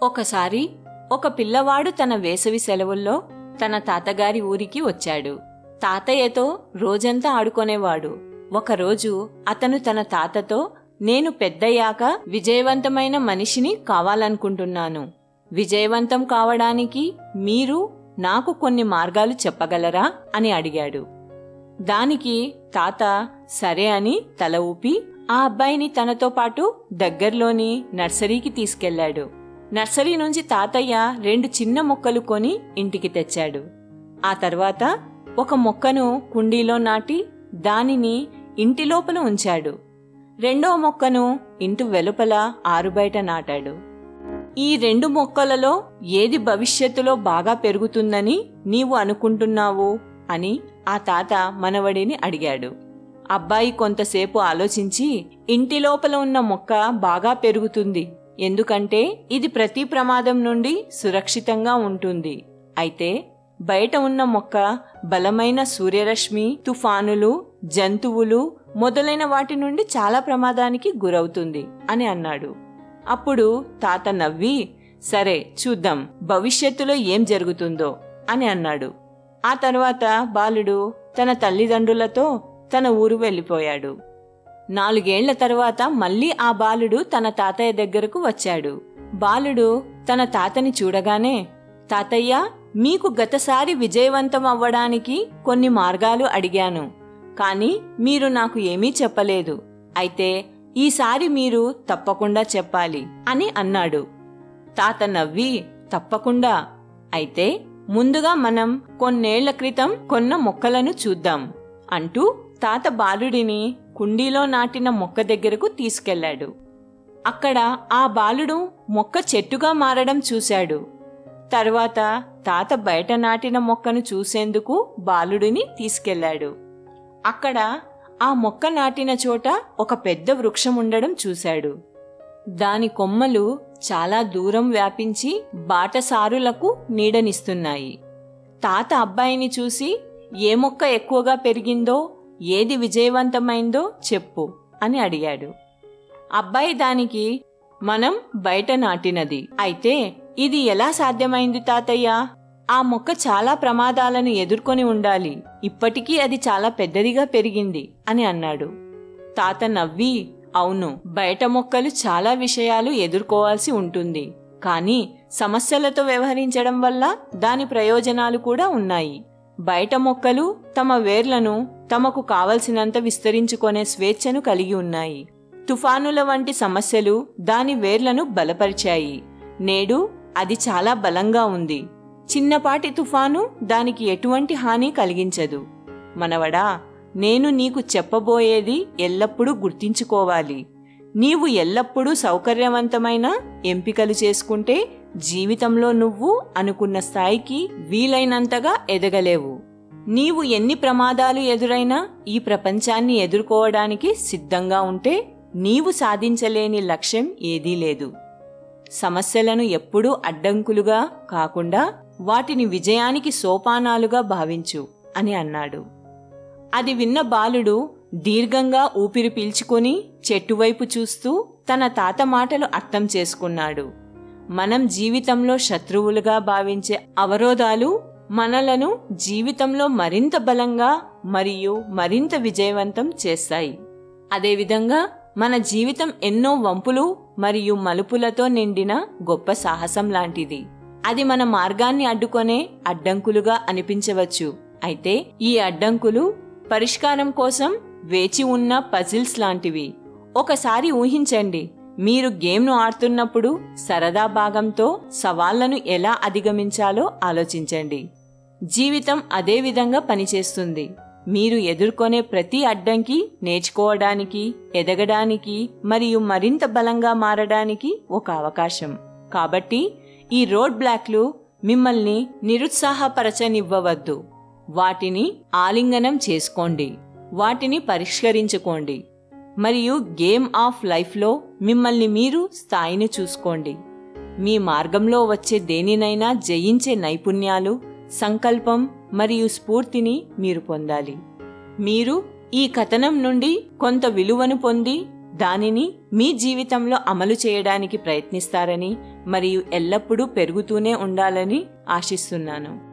ఒకసారి ఒక పిల్లవాడు తన వేసవి సెలవుల్లో తన తాతగారి ఊరికి వచ్చాడు. తాతయ్యతో రోజంతా ఆడుకునేవాడు. ఒకరోజు అతను తన తాతతో, నేను పెద్దయ్యాక విజయవంతమైన మనిషిని కావాలనుకుంటున్నాను. విజయవంతం కావడానికి మీరు నాకు కొన్ని మార్గాలు చెప్పగలరా అని అడిగాడు. దానికి తాత సరే అని తల ఊపి ఆ అబ్బాయిని తనతో పాటు దగ్గర్లోని నర్సరీకి తీసుకెళ్లాడు. నర్సరీ నుంచి తాతయ్య 2 చిన్న మొక్కలు కొని ఇంటికి తెచ్చాడు. ఆ తర్వాత ఒక మొక్కను కుండీలో నాటి దానిని ఇంటి లోపల ఉంచాడు. 2వ మొక్కను ఇంటి వెలుపల ఆరుబయట నాటాడు. ఈ 2 మొక్కలలో ఏది భవిష్యత్తులో బాగా పెరుగుతుందని నీవు అనుకుంటున్నావు అని ఆ తాత మనవడిని అడిగాడు. అబ్బాయి కొంతసేపు ఆలోచించి, ఇంటి లోపల ఉన్న మొక్క బాగా పెరుగుతుంది, ఎందుకంటే ఇది ప్రతి ప్రమాదం నుండి సురక్షితంగా ఉంటుంది. అయితే బయట ఉన్న మొక్క బలమైన సూర్యరశ్మి, తుఫానులు, జంతువులు మొదలైన వాటి నుండి చాలా ప్రమాదానికి గురవుతుంది అని అన్నాడు. అప్పుడు తాత నవ్వి, సరే చూద్దాం భవిష్యత్తులో ఏం జరుగుతుందో అని అన్నాడు. ఆ తర్వాత బాలుడు తన తల్లిదండ్రులతో తన ఊరు వెళ్ళిపోయాడు. 4 ఏళ్ల తర్వాత మళ్లీ ఆ బాలుడు తన తాతయ్య దగ్గరకు వచ్చాడు. బాలుడు తన తాతని చూడగానే, తాతయ్య, మీకు గతసారి విజయవంతం అవ్వడానికి కొన్ని మార్గాలు అడిగాను, కానీ మీరు నాకు ఏమీ చెప్పలేదు. అయితే ఈసారి మీరు తప్పకుండా చెప్పాలి అని అన్నాడు. తాత నవ్వి, తప్పకుండా. అయితే ముందుగా మనం కొన్నేళ్ల క్రితం కొన్న మొక్కలను చూద్దాం అంటూ తాత బాలుడిని కుండీలో నాటిన మొక్క దగ్గరకు తీసుకెళ్లాడు. అక్కడ ఆ బాలుడు మొక్క చెట్టుగా మారడం చూశాడు. తర్వాత తాత బయట నాటిన మొక్కను చూసేందుకు బాలుడిని తీసుకెళ్లాడు. అక్కడ ఆ మొక్క నాటిన చోట ఒక పెద్ద వృక్షం ఉండడం చూశాడు. దాని కొమ్మలు చాలా దూరం వ్యాపించి బాటసారులకు నీడనిస్తున్నాయి. తాత అబ్బాయిని చూసి, ఏ మొక్క ఎక్కువగా పెరిగిందో, ఏది విజయవంతమైందో చెప్పు అని అడిగాడు. అబ్బాయి దానికి, మనం బయట నాటినది. అయితే ఇది ఎలా సాధ్యమైంది తాతయ్య? ఆ మొక్క చాలా ప్రమాదాలను ఎదుర్కొని ఉండాలి, ఇప్పటికీ అది చాలా పెద్దదిగా పెరిగింది అని అన్నాడు. తాత నవ్వి, అవును, బయట మొక్కలు చాలా విషయాలు ఎదుర్కోవాల్సి ఉంటుంది, కానీ సమస్యలతో వ్యవహరించడం వల్ల దాని ప్రయోజనాలు కూడా ఉన్నాయి. బయట మొక్కలు తమ వేర్లను తమకు కావలసినంత విస్తరించుకునే స్వేచ్ఛను కలిగి ఉన్నాయి. తుఫానుల వంటి సమస్యలు దాని వేర్లను బలపరిచాయి. నేడు అది చాలా బలంగా ఉంది. చిన్నపాటి తుఫాను దానికి ఎటువంటి హాని కలిగించదు. మనవడా, నేను నీకు చెప్పబోయేది ఎల్లప్పుడూ గుర్తించుకోవాలి. నీవు ఎల్లప్పుడూ సౌకర్యవంతమైన ఎంపికలు చేసుకుంటే జీవితంలో నువ్వు అనుకున్న స్థాయికి వీలైనంతగా ఎదగలేవు. నీవు ఎన్ని ప్రమాదాలు ఎదురైనా ఈ ప్రపంచాన్ని ఎదుర్కోవడానికి సిద్ధంగా ఉంటే నీవు సాధించలేని లక్ష్యం ఏదీ లేదు. సమస్యలను ఎప్పుడూ అడ్డంకులుగా కాకుండా వాటిని విజయానికి సోపానాలుగా భావించు అని అన్నాడు. అది విన్న బాలుడు దీర్ఘంగా ఊపిరి పీల్చుకొని చెట్టువైపు చూస్తూ తన తాత మాటలు అర్థం చేసుకున్నాడు. మనం జీవితంలో శత్రువులుగా భావించే అవరోధాలు మనలను జీవితంలో మరింత బలంగా మరియు మరింత విజయవంతం చేస్తాయి. అదేవిధంగా మన జీవితం ఎన్నో వంపులు మరియు మలుపులతో నిండిన గొప్ప సాహసం లాంటిది. అది మన మార్గాన్ని అడ్డుకొనే అడ్డంకులుగా అనిపించవచ్చు. అయితే ఈ అడ్డంకులు పరిష్కారం కోసం వేచి ఉన్న పజిల్స్ లాంటివి. ఒకసారి ఊహించండి, మీరు గేమ్ను ఆడుతున్నప్పుడు సరదా భాగంతో సవాళ్లను ఎలా అధిగమించాలో ఆలోచించండి. జీవితం అదే విధంగా పనిచేస్తుంది. మీరు ఎదుర్కొనే ప్రతి అడ్డంకి నేర్చుకోవడానికి, ఎదగడానికి మరియు మరింత బలంగా మారడానికి ఒక అవకాశం. కాబట్టి ఈ రోడ్ బ్లాక్లు మిమ్మల్ని నిరుత్సాహపరచనివ్వవద్దు. వాటిని ఆలింగనం చేసుకోండి, వాటిని పరిష్కరించుకోండి మరియు గేమ్ ఆఫ్ లైఫ్లో మిమ్మల్ని మీరు స్థాయిని చూసుకోండి. మీ మార్గంలో వచ్చే దేనినైనా జయించే నైపుణ్యాలు, సంకల్పం మరియు స్ఫూర్తిని మీరు పొందాలి. మీరు ఈ కథనం నుండి కొంత విలువను పొంది దానిని మీ జీవితంలో అమలు చేయడానికి ప్రయత్నిస్తారని మరియు ఎల్లప్పుడూ పెరుగుతూనే ఉండాలని ఆశిస్తున్నాను.